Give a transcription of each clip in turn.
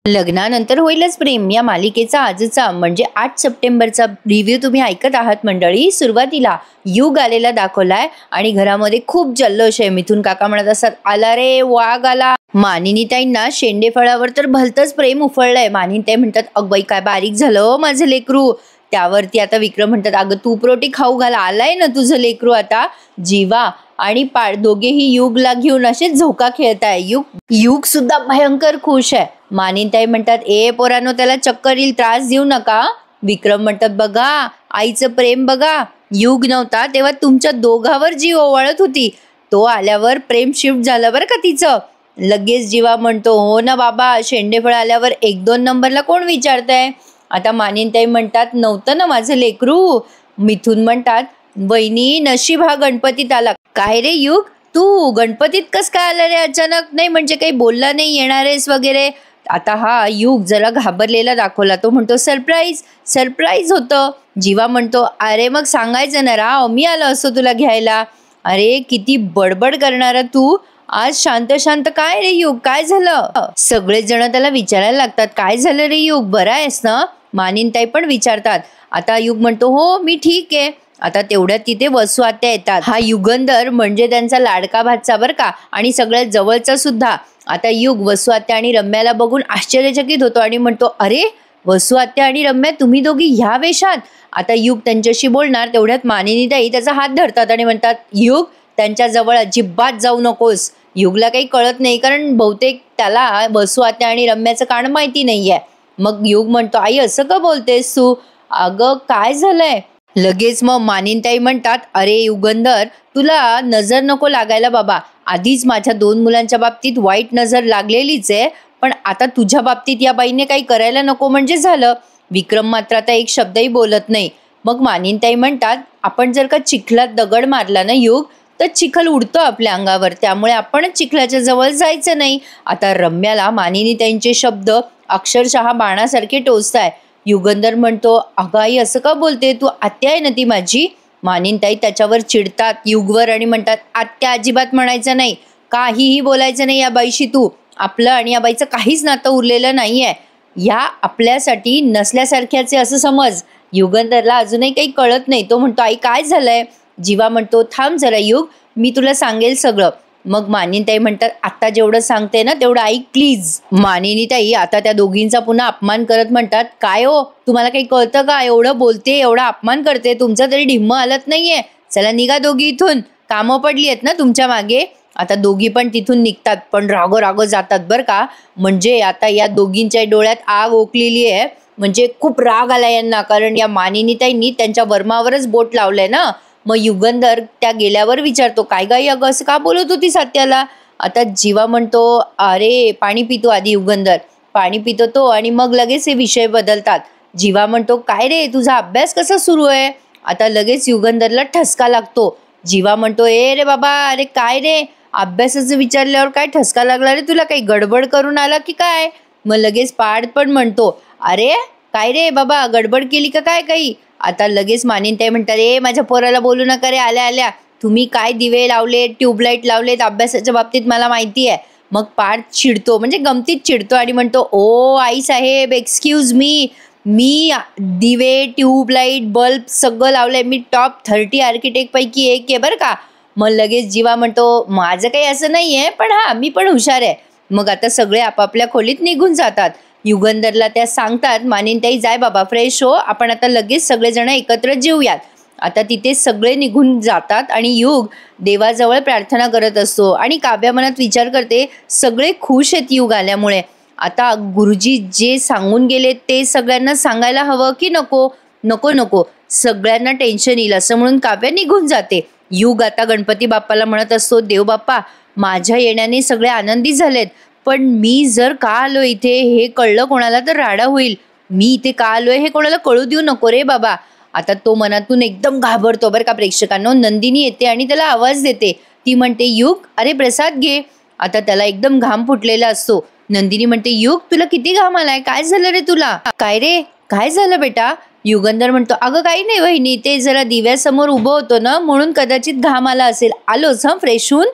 लग्नानंतर होईलच प्रेम या मालिकेचा आजचा म्हणजे 8 सप्टेंबरचा रिव्ह्यू तुम्ही ऐकत आहात मंडळी। सुरुवातीला युग आलेला दाखवलाय आणि घरामध्ये खूप जल्लोष आहे। मिथुन काका म्हणत असतात, आला रे वाघ आला। मानिनीताईंना शेंडेफळावर तर भलतंच प्रेम उफळलंय। मानिनीताई म्हणतात, अग बाई काय बारीक झालं माझं लेकरू। त्यावरती आता विक्रम म्हणतात, अगं तूप रोटी खाऊ घाल, आलाय ना तुझं लेकरू आता। जीवा आणि दोघेही युगला घेऊन असे झोका खेळताय। युग सुद्धा भयंकर खुश आहे। मानिनीताई म्हणतात, ए पोरांनो त्याला चक्कर येईल, त्रास देऊ नका। विक्रम म्हणतात, बघा आईचं प्रेम बघा, युग नव्हता तेव्हा तुमच्या दोघावर जीव ओवाळत होती, तो आल्यावर प्रेम शिफ्ट झालं बरं का तिचं। लगेच जीवा म्हणतो, हो ना बाबा, शेंडेफळ आल्यावर 1-2 नंबरला कोण विचारतंय। आता मानिनीताई म्हणतात, नव्हतं ना माझं लेकरू। मिथुन म्हणतात, वहिनी नशीब हा गणपतीत आला। काय रे युग, तू गणपतीत कस काय आला रे अचानक, नाही म्हणजे काही बोलला नाही येणारेस वगैरे। आता हा युग जरा घाबरलेला दाखवला, तो म्हणतो सरप्राईज होतं। जीवा म्हणतो, अरे मग सांगायचं ना राव, मी आलो असतो तुला घ्यायला। अरे किती बडबड करणारा तू, आज शांत शांत काय रे युग, काय झालं। सगळेच जण त्याला विचारायला लागतात, काय झालं रे युग, बरा आहेस ना। मानिनीताई पण विचारतात। आता युग म्हणतो, हो मी ठीक आहे। आता तेवढ्यात तिथे वसू आत्या येतात। हा युगंधर म्हणजे त्यांचा लाडका भाचा बर का, आणि सगळ्यात जवळचा सुद्धा। आता युग वसू आत्या आणि रम्याला बघून आश्चर्यचकित होतो आणि म्हणतो, अरे वसू आत्या आणि रम्या तुम्ही दोघी ह्या वेशात। आता युग त्यांच्याशी बोलणार तेवढ्यात मानिनीताई त्याचा हात धरतात आणि म्हणतात, युग त्यांच्या जवळ अजिबात जाऊ नकोस। युगला काही कळत नाही, कारण बहुतेक त्याला वसू आत्या आणि रम्याचं कारण माहिती नाहीये। मग युग म्हणतो, आई असं का बोलतेस तू, अगं काय झालंय। लगेच मग मानिनीताई म्हणतात, अरे युगंधर तुला नजर नको लागायला बाबा, आधीच माझ्या 2 मुलांच्या बाबतीत वाईट नजर लागलेलीच आहे, पण आता तुझ्या बाबतीत या बाईने काही करायला नको म्हणजे झालं। विक्रम मात्र आता एक शब्दही बोलत नाही। मग मानिनीताई म्हणतात, आपण जर का चिखलात दगड मारला ना युग, तर चिखल उडतो आपल्या अंगावर, त्यामुळे आपण चिखलाच्या जवळ जायचं नाही। आता रम्याला मानिनीताईंचे शब्द अक्षरशः बाणासारखे टोचताय। युगंधर म्हणतो, अगं आई असं का बोलते तू, आत्या आहे ना ती माझी। मानिनीताई त्याच्यावर चिडतात युगवर आणि म्हणतात, आत्या अजिबात म्हणायचं नाही, काहीही बोलायचं नाही या बाईशी तू, आपलं आणि या बाईचं काहीच नातं उरलेलं नाहीये, या आपल्यासाठी नसल्यासारख्याचे असं समज। युगंधरला अजूनही काही कळत नाही, तो म्हणतो, आई काय झालंय। जीवा म्हणतो, थांब जरा युग, मी तुला सांगेल सगळं। मग मानिनीताई म्हणतात, आता जेवढं सांगते ना तेवढं ऐक प्लीज। मानिनीताई आता त्या दोघींचा पुन्हा अपमान करत म्हणतात, काय हो तुम्हाला काही कळतं का, एवढं बोलते एवढा अपमान करते, तुमचा तरी ढिम्म हालत नाहीये, चला निघा दोघी इथून, कामं पडली आहेत ना तुमच्या मागे। आता दोघी पण तिथून निघतात, पण रागो जातात बरं का, म्हणजे आता या दोघींच्या डोळ्यात आग ओकलेली आहे, म्हणजे खूप राग आला यांना, कारण या मानिनीताईंनी त्यांच्या वर्मावरच बोट लावलंय ना। मग युगंधर त्या गेल्यावर विचारतो, काय गाई अगं असं का बोलत होती सत्याला। आता जीवा म्हणतो, अरे पाणी पितो आधी। युगंधर पाणी पितो तो आणि मग लगेच हे विषय बदलतात। जीवा म्हणतो, काय रे तुझा अभ्यास कसा सुरू आहे। आता लगेच युगंधरला ठसका लागतो। जीवा म्हणतो, ए रे बाबा, अरे काय रे, अभ्यासाचं विचारल्यावर काय ठसका लागला रे तुला, काही गडबड करून आला की काय। मग लगेच पाड पण म्हणतो, अरे काय रे बाबा, गडबड केली का काय काही। आता लगेच मानिनीताई म्हणतात, ए माझ्या पोराला बोलू नका रे, आल्या तुम्ही काय दिवे लावलेत, ट्यूबलाईट लावलेत अभ्यासाच्या बाबतीत मला माहिती आहे। मग पाड चिडतो, म्हणजे गमतीत चिडतो आणि म्हणतो, ओ आई साहेब एक्सक्यूज मी दिवे ट्यूबलाईट बल्ब सगळं लावलंय, मी टॉप 30 आर्किटेक्ट पैकी एक आहे बरं का। मग लगेच जीवा म्हणतो, माझं काही असं नाहीये, पण हा मी पण हुशार आहे। मग आता सगळे आपापल्या खोलीत निघून जातात। युगंधरला त्या सांगतात, मानिनीताई जाय बाबा फ्रेश हो, आपण आता लगेच सगळेजण एकत्र जेऊयात। आता तिथे सगळे निघून जातात आणि युग देवाजवळ प्रार्थना करत असतो आणि काव्या मनात विचार करते, सगळे खुश आहेत युग आल्यामुळे। आता गुरुजी जे सांगून गेले ते सगळ्यांना सांगायला हवं की नको सगळ्यांना टेन्शन येईल असं म्हणून काव्या निघून जाते। युग आता गणपती बाप्पाला म्हणत असतो, देव बाप्पा माझ्या येण्याने सगळे आनंदी झालेत, पण मी जर का आलो इथे हे कळलं कोणाला तर राडा होईल, मी इथे का आलोय हे कोणाला कळू देऊ नको रे बाबा। आता तो मनातून एकदम घाबरतो बरं का प्रेक्षकांनो। नंदिनी येते आणि त्याला आवाज देते, ती म्हणते, युग अरे प्रसाद घे। आता त्याला एकदम घाम फुटलेला असतो। नंदिनी म्हणते, युग तुला किती घाम आलाय, काय झालं रे तुला, काय रे काय झालं बेटा। युगंधर म्हणतो, अगं काही नाही वहिनी, ते जरा दिव्यासमोर उभं होतो ना म्हणून कदाचित घाम आला असेल, आलोच फ्रेश होऊन।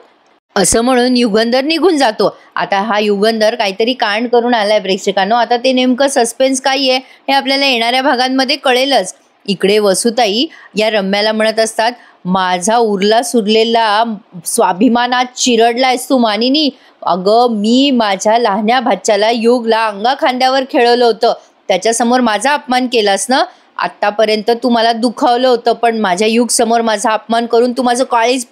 असं म्हणून युगंधर निघून जातो. आता हा युगंधर काहीतरी कांड करून आलाय प्रेक्षकांनो. आता ते नेमकं सस्पेन्स काय आहे हे आपल्याला येणाऱ्या भागांमध्ये कळेलच. इकडे वसुताई या रम्याला म्हणत असतात, माझा उरला सुरलेला स्वाभिमानात चिरडलायस तू मानिनी. अगं मी माझ्या लहान्या भाच्याला युगला अंगा खांद्यावर खेळवलं होतं, त्याच्यासमोर माझा अपमान केलास ना. आतापर्यंत तू मला दुखावलं होतं, पण माझ्या युग समोर माझा अपमान करून तू माझं काळीज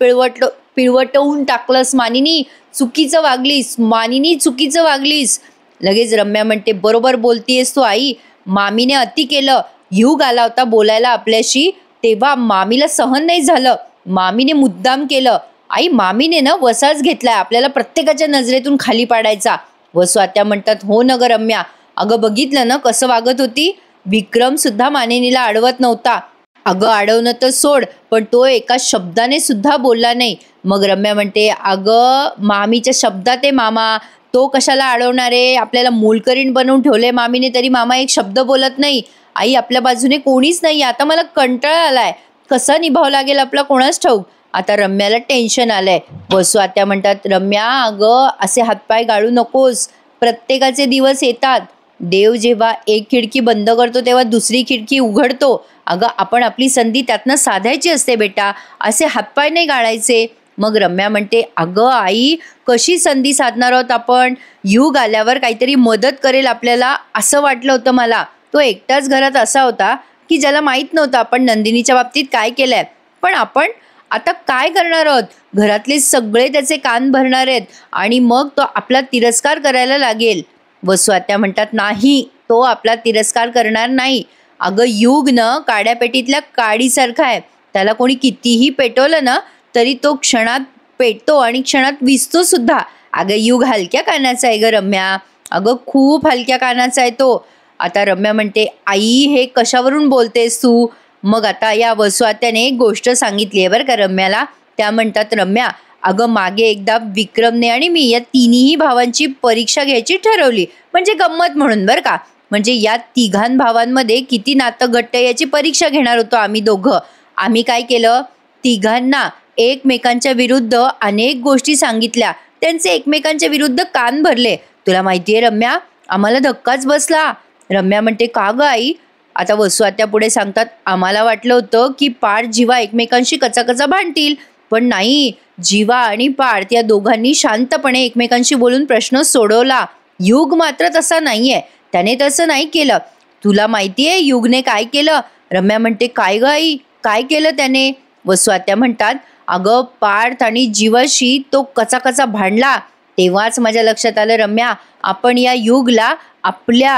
पिळवटवून टाकलंस मानिनी. चुकीचं वागलीस मानिनी, चुकीचं वागलीस. लगेच रम्या म्हणते, बरोबर बोलतीयस तू आई. मामीने अति केलं. युग आला होता बोलायला आपल्याशी, तेव्हा मामीला सहन नाही झालं. मामीने मुद्दाम केलं. आई मामीने ना वसाच घेतलाय आपल्याला प्रत्येकाच्या नजरेतून खाली पाडायचा. वसू आत्या म्हणतात, हो न ग रम्या, अगं बघितलं ना कसं वागत होती. विक्रम सुद्धा मानिनीला अडवत नव्हता. अगं अडवणं तर सोड, पण तो एका शब्दाने सुद्धा बोलला नाही. मग रम्या म्हणते, अगं मामीच्या शब्दात आहे मामा, तो कशाला अडवणार आहे. आपल्याला मोलकरीण बनवून ठेवले मामीने, तरी मामा एक शब्द बोलत नाही. आई आपल्या बाजूने कोणीच नाही. आता मला कंटाळा आलाय, कसा निभाव लागेल आपला कोणाच ठाऊक. आता रम्याला टेन्शन आलंय. वसू आत्या म्हणतात, रम्या अगं असे हातपाय गाळू नकोस, प्रत्येकाचे दिवस येतात. देव जेव्हा एक खिडकी बंद करतो तेव्हा दुसरी खिडकी उघडतो. अगं आपण आपली संधी त्यातनं साधायची असते बेटा, असे हातपाय नाही गाळायचे. मग रम्या म्हणते, अगं आई कशी संधी साधणार आहोत आपण. युग आल्यावर काहीतरी मदत करेल आपल्याला असं वाटलं होतं मला. तो एकटाच घरात असा होता की ज्याला माहीत नव्हतं आपण नंदिनीच्या बाबतीत काय केलंय. पण आपण आता काय करणार आहोत. घरातले सगळे त्याचे कान भरणार आहेत आणि मग तो आपला तिरस्कार करायला लागेल. वसू आत्या म्हणतात, नाही तो आपला तिरस्कार करणार नाही. अगं युग न काड्यापेटीतल्या काडीसारखा आहे, त्याला कोणी कितीही पेटवलं ना तरी तो क्षणात पेटतो आणि क्षणात विझतो सुद्धा. अगं युग हलक्या कानाचा आहे ग रम्या, अगं खूप हलक्या कानाचा आहे तो. आता रम्या म्हणते, आई हे कशावरून बोलतेस तू. मग आता या वसू आत्याने एक गोष्ट सांगितली आहे बरं का रम्याला. त्या म्हणतात, रम्या अगं मागे एकदा विक्रमने आणि मी या तिन्ही भावांची परीक्षा घ्यायची ठरवली, म्हणजे गंमत म्हणून बरं का. म्हणजे या तिघां भावांमध्ये किती नातं घट्ट याची परीक्षा घेणार होतो आम्ही दोघं. आम्ही काय केलं, तिघांना एकमेकांच्या विरुद्ध अनेक गोष्टी सांगितल्या, त्यांचे एकमेकांच्या विरुद्ध कान भरले. तुला माहितीये रम्या, आम्हाला धक्काच बसला. रम्या म्हणते, का ग आई. आता वसू आत्या पुढे सांगतात, आम्हाला वाटलं होतं की पाड जीवा एकमेकांशी कचाकचा भांडतील, पण नाही. जीवा आणि पार्थ या दोघांनी शांतपणे एकमेकांशी बोलून प्रश्न सोडवला. युग मात्र तसा नाहीये, त्याने तसं नाही केलं. तुला माहितीये युगने काय केलं. रम्या म्हणते, काय ग आई, काय केलं त्याने. वसू आत्या म्हणतात, अगं पार्थ आणि जीवाशी तो कचाकचा भांडला. तेव्हाच माझ्या लक्षात आलं रम्या, आपण या युगला आपल्या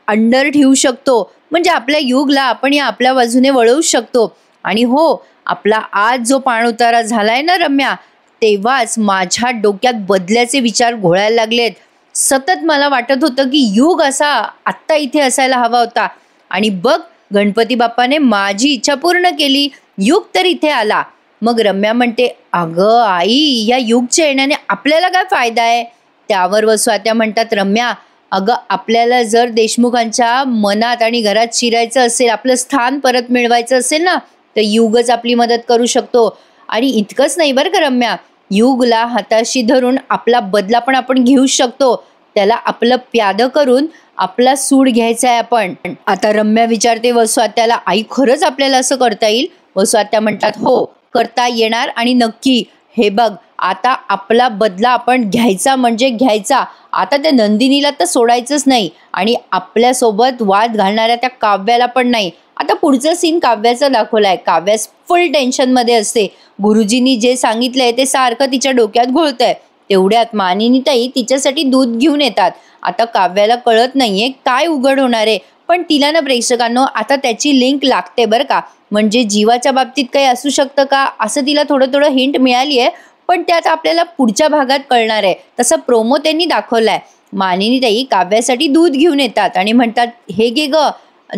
अंडर ठेवू शकतो, म्हणजे आपल्या युगला आपण या आपल्या बाजूने वळवू शकतो. आणि हो, आपला आज जो पाणउतारा झालाय ना रम्या, तेव्हाच माझ्या डोक्यात बदल्याचे विचार घोळायला लागलेत. सतत मला वाटत होतं की युग असा आत्ता इथे असायला हवा होता, आणि बघ गणपती बाप्पाने माझी इच्छा पूर्ण केली, युग तर इथे आला. मग रम्या म्हणते, अगं आई या युगच्या येण्याने आपल्याला काय फायदा आहे. त्यावर वसू आत्या म्हणतात, रम्या अगं आपल्याला जर देशमुखांच्या मनात आणि घरात शिरायचं असेल, आपलं स्थान परत मिळवायचं असेल ना, तर युगच आपली मदत करू शकतो. आणि इतकंच नाही बरं का रम्या, युगला हाताशी धरून आपला बदला पण आपण घेऊ शकतो. त्याला आपलं प्यादं करून आपला सूड घ्यायचा आहे आपण. आता रम्या विचारते वसू आत्याला, आई खरंच आपल्याला असं करता येईल. वसू आत्या म्हणतात, हो करता येणार आणि नक्की. हे बघ आता आपला बदला आपण घ्यायचा म्हणजे घ्यायचा. आता त्या नंदिनीला तर सोडायचंच नाही, आणि आपल्यासोबत वाद घालणाऱ्या त्या काव्याला पण नाही. आता पुढचं सीन काव्याचं दाखवलाय. काव्या फुल टेन्शनमध्ये असते. गुरुजींनी जे सांगितलंय ते सारखं तिच्या डोक्यात घोळतंय. तेवढ्यात मानिनीताई तिच्यासाठी दूध घेऊन येतात. आता काव्याला कळत नाहीये काय उघड होणार आहे, पण तिला ना प्रेक्षकांनो आता त्याची लिंक लागते बरं का. म्हणजे जीवाच्या बाबतीत काही असू शकतं का असं तिला थोडं थोडं हिंट मिळाली आहे, पण त्यात आपल्याला पुढच्या भागात कळणार आहे. तसा प्रोमो त्यांनी दाखवलाय. मानिनीताई काव्यासाठी दूध घेऊन येतात आणि म्हणतात, हे घे ग,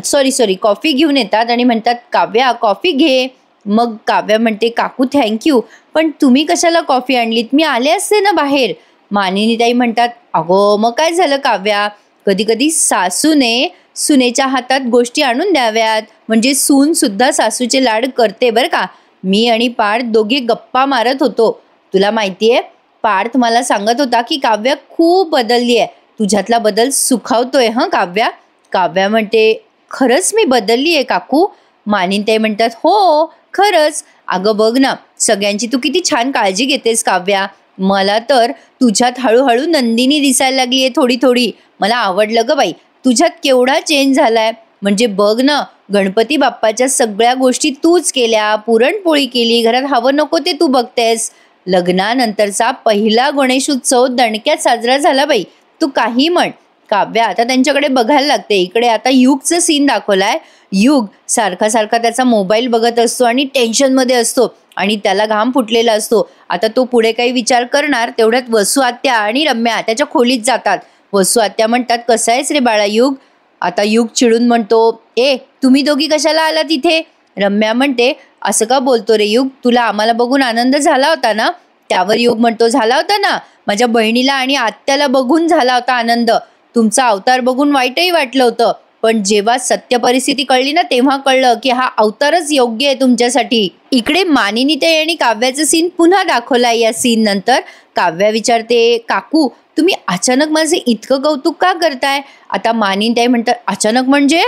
सॉरी कॉफी घेऊन येतात आणि म्हणतात, काव्या कॉफी घे. मग काव्या म्हणते, काकू थँक्यू, पण तुम्ही कशाला कॉफी आणलीत, मी आले असते ना बाहेर. मानिनीताई म्हणतात, अगो मग काय झालं काव्या, कधी कधी सासूने सुनेच्या हातात गोष्टी आणून द्याव्यात, म्हणजे सून सुद्धा सासूचे लाड करते बरं का. मी आणि पार्थ दोघे गप्पा मारत होतो. तुला माहितीये पार्थ मला सांगत होता की काव्या खूप बदलली आहे. तुझ्यातला बदल सुखावतोय हं काव्या. काव्या म्हणते, खरंच मी बदलली आहे काकू? मानिनताई म्हणतात, हो खरंच. अगं बघ ना, सगळ्यांची तू किती छान काळजी घेतेस काव्या. मला तर तुझ्यात हळूहळू नंदिनी दिसायला लागली आहे थोडी थोडी. मला आवडलं ग बाई, तुझ्यात केवढा चेंज झालाय. म्हणजे बघ ना, गणपती बाप्पाच्या सगळ्या गोष्टी तूच केल्या, पुरणपोळी केली, घरात हवं नको ते तू बघतेस. लग्नानंतरचा पहिला गणेशोत्सव दणक्यात साजरा झाला बाई. तू काही म्हण. काव्या आता त्यांच्याकडे बघायला लागते. इकडे आता युगचं सीन दाखवलाय. युग सारखा सारखा त्याचा मोबाईल बघत असतो आणि टेन्शनमध्ये असतो आणि त्याला घाम फुटलेला असतो. आता तो पुढे काही विचार करणार तेवढ्यात वसू आत्या आणि रम्या त्याच्या खोलीत जातात. वसू आत्या म्हणतात, कसं आहेस रे बाळा युग? आता युग चिडून म्हणतो, ए तुम्ही दोघी कशाला आला तिथे? रम्या म्हणते, असं का बोलतो रे युग? तुला आम्हाला बघून आनंद झाला होता ना? त्यावर युग म्हणतो, झाला होता ना. माझ्या बहिणीला आणि आत्याला बघून झाला होता आनंद. तुमचा अवतार बघून वाईटही वाटलं होतं, पण जेव्हा सत्य परिस्थिती कळली ना तेव्हा कळलं की हा अवतारच योग्य आहे तुमच्यासाठी. इकडे मानिनीताई आणि काव्याचं सीन पुन्हा दाखवलाय. या सीन नंतर काव्या विचारते, काकू तुम्ही अचानक माझे इतकं कौतुक का करताय? आता मानिनीताई म्हणतात, अचानक म्हणजे?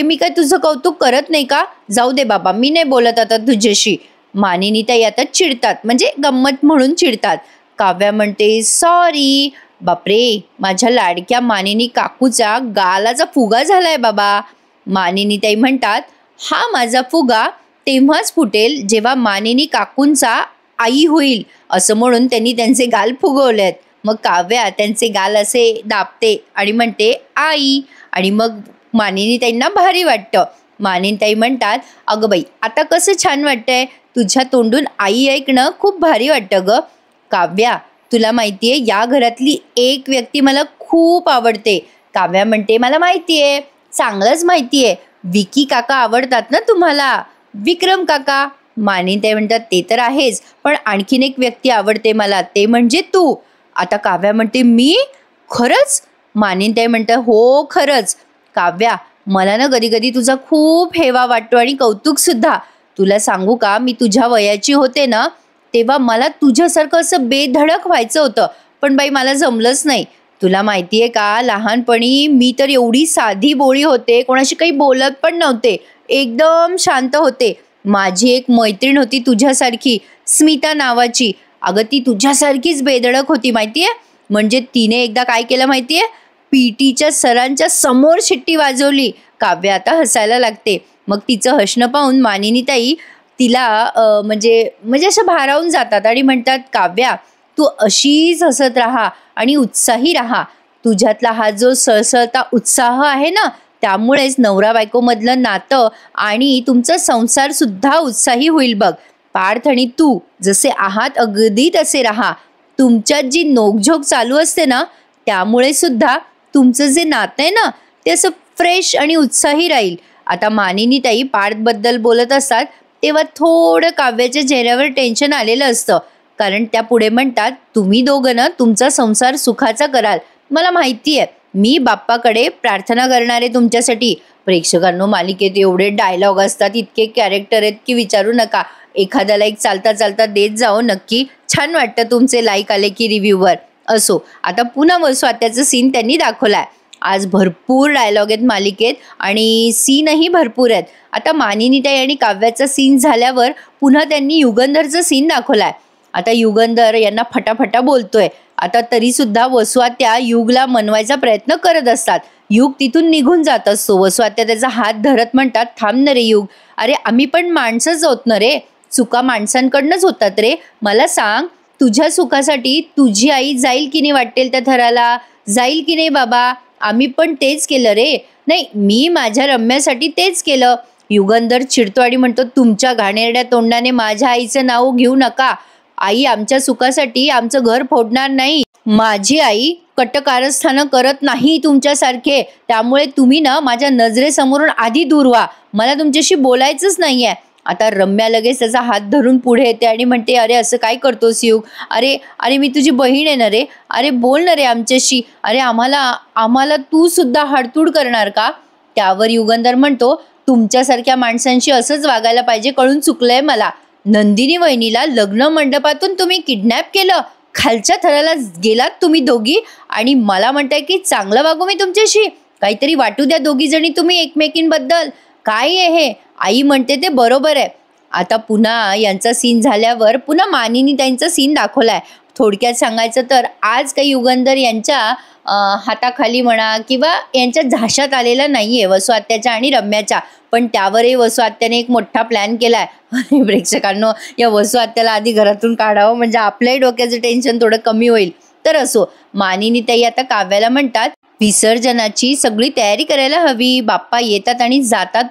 मी काय तुझं कौतुक करत नाही का? जाऊ दे बाबा, मी नाही बोलत आता तुझ्याशी. मानिनीताई आता चिडतात, म्हणजे गंमत म्हणून चिडतात. काव्या म्हणते, सॉरी. बापरे, माझ्या लाडक्या मानिनी काकूचा गालाचा फुगा झालाय बाबा. मानिनीताई म्हणतात, हा माझा फुगा तेव्हाच फुटेल जेव्हा मानिनी काकूंचा आई होईल, असं म्हणून त्यांनी त्यांचे गाल फुगवलेत. मग काव्या त्यांचे गाल असे दाबते आणि म्हणते, आई. आणि मग मानिनीताईंना भारी वाटतं. मानिनीताई म्हणतात, अगं बाई आता कसं छान वाटतंय, तुझ्या तोंडून आई ऐकणं खूप भारी वाटतं ग. काव्या तुला माहितीये, या घरातली एक व्यक्ती मला खूप आवडते. काव्या म्हणते, मला माहितीये, चांगलंच माहितीये. विकी काका आवडतात ना तुम्हाला? विक्रम काका. मानिनीताई म्हणतात, ते तर आहेच, पण आणखीन एक व्यक्ती आवडते मला, ते म्हणजे तू. आता काव्या म्हणते, मी? खरंच? मानिनीताई म्हणतात, हो खरंच. काव्या मला ना कधी कधी तुझा खूप हेवा वाटतो आणि कौतुक सुद्धा. तुला सांगू का, मी तुझ्या वयाची होते ना तेव्हा मला तुझ्यासारखं असं बेधडक व्हायचं होतं, पण बाई मला जमलंच नाही. तुला माहितीये का, लहानपणी मी तर एवढी साधी बोळी होते, कोणाशी काही बोलत पण नव्हते, एकदम शांत होते. माझी एक मैत्रीण होती तुझ्यासारखी, स्मिता नावाची. अगं ती तुझ्यासारखीच बेधडक होती माहितीये. म्हणजे तिने एकदा काय केलं माहितीये, पीटीच्या सरांच्या समोर शिट्टी वाजवली. काव्या आता हसायला लागते. मग तिचं हसणं पाहून मानिनीताई तिला म्हणजे म्हणजे असं भारावून जातात आणि म्हणतात, काव्या तू अशीच हसत राहा आणि उत्साही राहा. तुझ्यातला हा जो सळसळता उत्साह आहे ना, त्यामुळेच नवरा बायकोमधलं नातं आणि तुमचा संसार सुद्धा उत्साही होईल बघ. पार्थ आणि तू जसे आहात अगदी तसे राहा. तुमच्यात जी नोकझोक चालू असते ना, त्यामुळे सुद्धा तुमचं जे नातं आहे ना ते असं फ्रेश आणि उत्साही राहील. आता मानिनीताई पार्थबद्दल बोलत असतात तेव्हा थोडं काव्याच्या चेहऱ्यावर टेन्शन आलेलं असतं, कारण त्या पुढे म्हणतात, तुम्ही दोघं ना तुमचा संसार सुखाचा कराल. मला माहिती आहे, मी बाप्पाकडे प्रार्थना करणार आहे तुमच्यासाठी. प्रेक्षकांनो, मालिकेत एवढे डायलॉग असतात, इतके कॅरेक्टर आहेत की विचारू नका. एखाद्याला एक चालता चालता देत जाओ नक्की. छान वाटतं तुमचे लाईक आले की रिव्ह्यूवर. असो, आता पुन्हा वसू आत्याचं सीन त्यांनी दाखवलाय. आज भरपूर डायलॉग आहेत मालिकेत आणि सीनही भरपूर आहेत. आता मानिनीताई आणि काव्याचा सीन झाल्यावर पुन्हा त्यांनी युगंधरचं सीन दाखवलाय. आता युगंधर यांना फटाफटा बोलतोय. आता तरी सुद्धा वसू आत्या युगला मनवायचा प्रयत्न करत असतात. युग तिथून निघून जात असतो. वसू आत्या त्याचा हात धरत म्हणतात, थांब न रे युग, अरे आम्ही पण माणसंच होत ना रे, चुका माणसांकडनंच होतात रे. मला सांग, तुझ्या सुखासाठी तुझी आई जाईल की नाही वाटेल त्या थराला? जाईल की नाही बाबा? आम्ही पण तेच केलं रे. नाही, मी माझ्या रम्यासाठी तेच केलं. युगंधर चिडतो आणि म्हणतो, तुमच्या घाणेरड्या तोंडाने माझ्या आईचं नाव घेऊ नका. आई आमच्या सुखासाठी आमचं घर फोडणार नाही. माझी आई कटकारस्थानं करत नाही तुमच्यासारखे. त्यामुळे तुम्ही ना माझ्या नजरेसमोरून आधी दूर व्हा. मला तुमच्याशी बोलायचंच नाहीये. आता रम्या लगेच त्याचा हात धरून पुढे येते आणि म्हणते, अरे असं काय करतोस युग? अरे अरे मी तुझी बहीण आहे ना रे, अरे बोल ना रे आमच्याशी. अरे आम्हाला तू सुद्धा हाडतूड करणार का? त्यावर युगंधर म्हणतो, तुमच्यासारख्या माणसांशी असंच वागायला पाहिजे, कळून चुकलंय मला. नंदिनी वहिनीला लग्न मंडपातून तुम्ही किडनॅप केलं. खालच्या थराला गेलात तुम्ही दोघी आणि मला म्हणताय की चांगलं वागू मी तुमच्याशी, काहीतरी वाटू द्या दोघी जणी तुम्ही एकमेकींबद्दल. काय आहे हे? आई म्हणते ते बरोबर आहे. आता पुन्हा यांचा सीन झाल्यावर पुन्हा मानिनी त्यांचा सीन दाखवलाय. थोडक्यात सांगायचं तर आज काही युगंधर यांच्या हाताखाली म्हणा किंवा यांच्या झाशात आलेला नाहीये वसू आत्याच्या आणि रम्याच्या, पण त्यावरही वसू आत्याने एक मोठा प्लॅन केलाय. आणि प्रेक्षकांनो, या वसू आत्याला आधी घरातून काढावं म्हणजे आपल्याही डोक्याचं टेन्शन थोडं कमी होईल. तर असो, मानिनी ताई आता काव्याला म्हणतात विसर्जनाची सगळी तयारी करायला हवी. बाप्पा येतात आणि जातात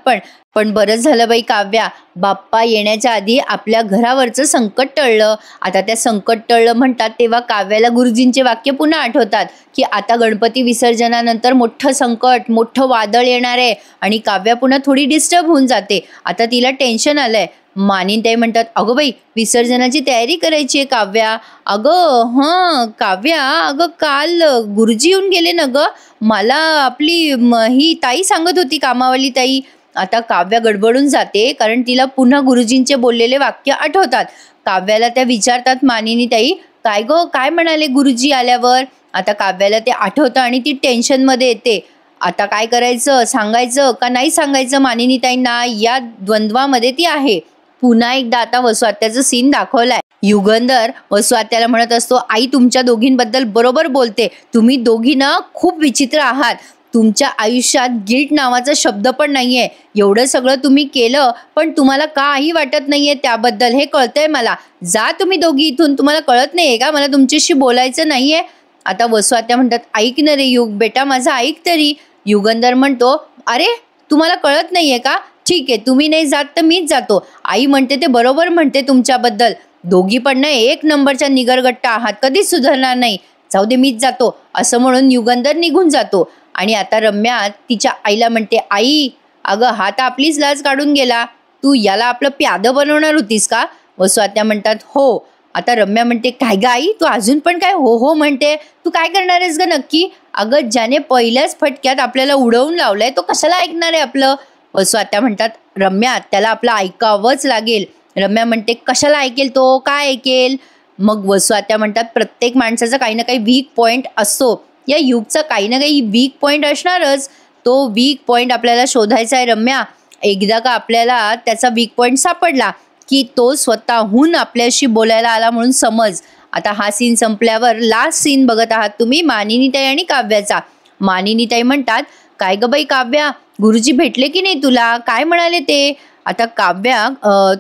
पण बरंच झालं बाई काव्या, बाप्पा येण्याच्या आधी आपल्या घरावरचं संकट टळलं. आता त्या संकट टळलं म्हणतात तेव्हा काव्याला गुरुजींचे वाक्य पुन्हा आठवतात की आता गणपती विसर्जनानंतर मोठं संकट, मोठं वादळ येणार आहे आणि काव्या पुन्हा थोडी डिस्टर्ब होऊन जाते. आता तिला टेन्शन आलंय. मानिनताई म्हणतात अगं बाई, विसर्जनाची तयारी करायची आहे काव्या. अगं काव्या, अगं काल गुरुजी येऊन गेले ना गं, मला आपली ही ताई सांगत होती, कामावाली ताई. आता काव्या गडबडून जाते कारण तिला पुन्हा गुरुजींचे बोललेले वाक्य आठवतात. काव्याला त्या विचारतात मानिनी ताई, काय गं, काय म्हणाले गुरुजी आल्यावर? आता काव्याला ते आठवतं आणि ती टेन्शनमध्ये येते. आता काय करायचं, सांगायचं का नाही सांगायचं मानिनी ताईंना, या द्वंद्वामध्ये ती आहे. पुन्हा एकदा आता वसू आत्याचं सीन दाखवलाय. युगंधर वसू आत्याला म्हणत असतो, आई तुमच्या दोघींबद्दल बरोबर बोलते, तुम्ही दोघी ना खूप विचित्र आहात. तुमच्या आयुष्यात गिल्ट नावाचा शब्द पण नाहीये. एवढं सगळं तुम्ही केलं पण तुम्हाला काही वाटत नाहीये त्याबद्दल, हे कळतंय मला. जा तुम्ही दोघी इथून, तुम्हाला कळत नाहीये का मला तुमच्याशी बोलायचं नाहीये? आता वसू आत्या म्हणतात ऐक ना रे युग, बेटा माझा ऐक तरी. युगंधर म्हणतो अरे तुम्हाला कळत नाहीये का? ठीक आहे, तुम्ही नाही जात तर मीच जातो. आई म्हणते ते बरोबर म्हणते तुमच्याबद्दल, दोघी पण ना एक नंबरच्या निगरगट्टा आहात, कधीच सुधारणार नाही. जाऊ दे मीच जातो, असं म्हणून युगंधर निघून जातो. आणि आता रम्या तिच्या आईला म्हणते आई अगं हा तर आपलीच लाज काढून गेला, तू याला आपलं प्यादं बनवणार होतीस का? वसू आत्या म्हणतात हो. आता रम्या म्हणते काय ग आई, तू अजून पण काय हो हो म्हणते, तू काय करणार आहेस ग नक्की? अगं ज्याने पहिल्याच फटक्यात आपल्याला उडवून लावलंय तो कशाला ऐकणार आहे आपलं? वसू आत्या म्हणतात रम्या त्याला आपलं ऐकावंच लागेल. रम्या म्हणते कशाला ऐकेल तो, काय ऐकेल? मग वसू आत्या म्हणतात प्रत्येक माणसाचा काही ना काही वीक पॉईंट असतो, या युगचा काही ना काही वीक पॉईंट असणारच. तो वीक पॉईंट आपल्याला शोधायचा आहे रम्या. एकदा का आपल्याला त्याचा वीक पॉईंट सापडला की तो स्वतःहून आपल्याशी बोलायला आला म्हणून समज. आता हा सीन संपल्यावर लास्ट सीन बघत आहात तुम्ही मानिनीताई आणि काव्याचा. मानिनीताई म्हणतात काय ग बाई काव्या, गुरुजी भेटले की नाही तुला, काय म्हणाले ते? आता काव्या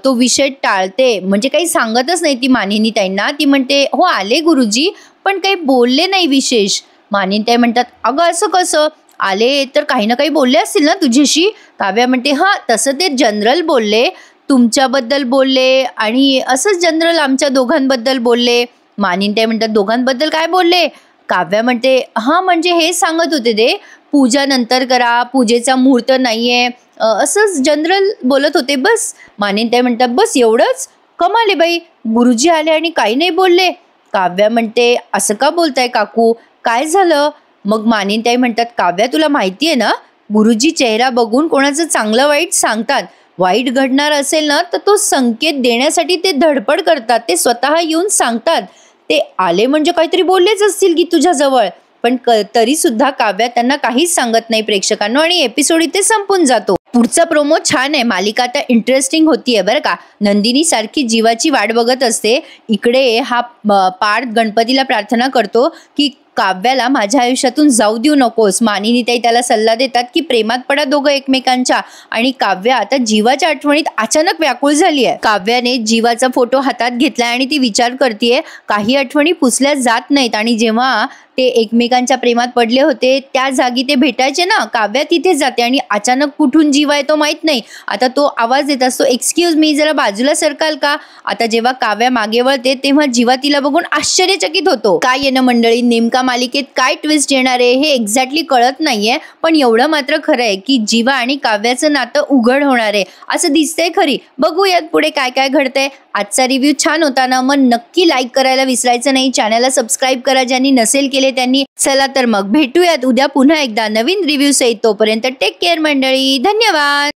तो विषय टाळते, म्हणजे काही सांगतच नाही ती मानिनीताईंना. ती म्हणते हो आले गुरुजी पण काही बोलले नाही विशेष. मानिनीताई म्हणतात अगं असं कसं, आले तर काही ना काही बोलले असतील ना तुझ्याशी? काव्या म्हणते हां तसं ते जनरल बोलले, तुमच्याबद्दल बोलले आणि असंच जनरल आमच्या दोघांबद्दल बोलले. मानिनीताई म्हणतात दोघांबद्दल काय बोलले? काव्या म्हणते हां म्हणजे हे सांगत होते ते पूजा नंतर करा, पूजेचा मुहूर्त नाहीये, असंच जनरल बोलत होते बस. मानिनीताई म्हणतात बस एवढंच? कमाल आहे बाई, गुरुजी आले आणि काही नाही बोलले. काव्या म्हणते असं का बोलताय काकू, काय झालं? मग मानिनीताई म्हणतात काव्या तुला माहिती आहे ना, गुरुजी चेहरा बघून कोणाचं चांगलं वाईट सांगतात. वाईट घडणार असेल ना तर तो संकेत देण्यासाठी ते धडपड करतात, ते स्वतः येऊन सांगतात. ते आले म्हणजे काहीतरी बोललेच असतील की तुझ्याजवळ, पण तरी सुद्धा काव्या त्यांना काहीच सांगत नाही प्रेक्षकांनो आणि एपिसोड इथे संपून जातो. पुढचा प्रोमो छान आहे, मालिका आता इंटरेस्टिंग होतीये बरं का. नंदिनी सारखी जीवाची वाट बघत असते, इकडे हा पार्थ गणपतीला प्रार्थना करतो की काव्याला माझ्या आयुष्यातून जाऊ देऊ नकोस. मानिनीताई त्याला सल्ला देतात की प्रेमात पडा दोघं एकमेकांच्या. आणि काव्या आता जीवाच्या आठवणीत अचानक व्याकुळ झाली आहे. काव्याने जीवाचा फोटो हातात घेतलाय आणि ती विचार करतेय काही आठवणी पुसल्या जात नाहीत आणि जेव्हा ते एकमेकांच्या प्रेमात पडले होते त्या जागी ते भेटायचे ना, काव्या तिथे जाते आणि अचानक कुठून जीवा येतो माहित नाही. आता तो आवाज देत असतो एक्सक्यूज मी, जरा बाजूला सरकाल का? आता जेव्हा काव्या मागे वळते तेव्हा जीवा तिला बघून आश्चर्यचकित होतो. काय येणं मंडळी, नेमका मालिकेत काय ट्विस्ट येणार आहे हे एक्झॅक्टली कळत नाहीये, पण एवढं मात्र खरं आहे की जीवा आणि काव्याचं नातं उघड होणार आहे असं दिसतंय खरी. बघूयात पुढे काय काय घडतंय. आजचा रिव्ह्यू छान होता ना, मग नक्की लाईक करायला विसरायचं नाही. चॅनलला सबस्क्राईब करा ज्यांनी नसेल केले त्यांनी. चला तर मग भेटूयात उद्या पुन्हा एकदा नवीन रिव्ह्यू सहित. तोपर्यंत टेक केअर मंडळी, धन्यवाद.